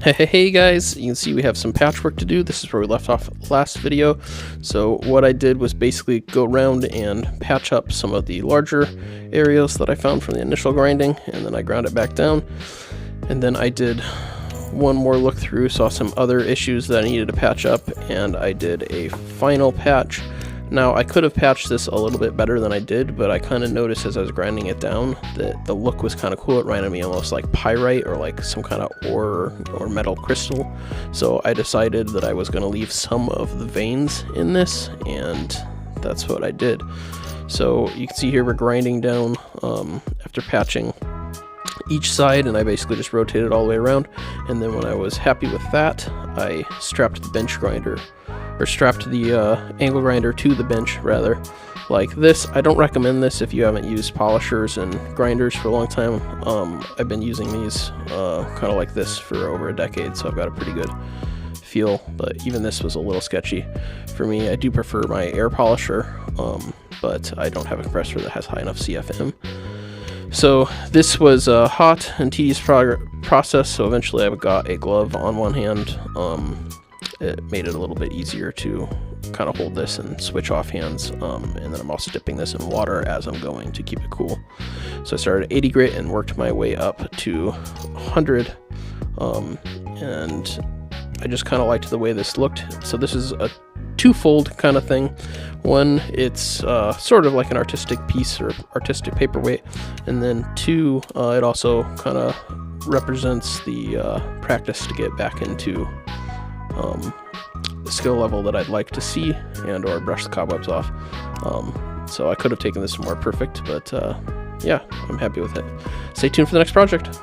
Hey guys, you can see we have some patchwork to do. This is where we left off last video. So what I did was basically go around and patch up some of the larger areas that I found from the initial grinding, and then I ground it back down. And then I did one more look through, saw some other issues that I needed to patch up, and I did a final patch. Now, I could have patched this a little bit better than I did, but I kind of noticed as I was grinding it down that the look was kind of cool. It reminded me almost like pyrite or like some kind of ore or metal crystal. So I decided that I was going to leave some of the veins in this, and that's what I did. So you can see here we're grinding down after patching each side, and I basically just rotated all the way around. And then when I was happy with that, I strapped the bench grinder, or strapped the angle grinder to the bench rather, like this. I don't recommend this if you haven't used polishers and grinders for a long time. I've been using these kind of like this for over a decade, so I've got a pretty good feel, but even this was a little sketchy for me. I do prefer my air polisher, but I don't have a compressor that has high enough CFM. So this was a hot and tedious process, so eventually I got a glove on one hand. It made it a little bit easier to kind of hold this and switch off hands, and then I'm also dipping this in water as I'm going to keep it cool. So I started at 80 grit and worked my way up to 100, and I just kind of liked the way this looked. So this is a twofold kind of thing. One, it's sort of like an artistic piece or artistic paperweight, and then two, it also kind of represents the practice to get back into the skill level that I'd like to see, and or brush the cobwebs off. So I could have taken this more perfect, but yeah, I'm happy with it. Stay tuned for the next project.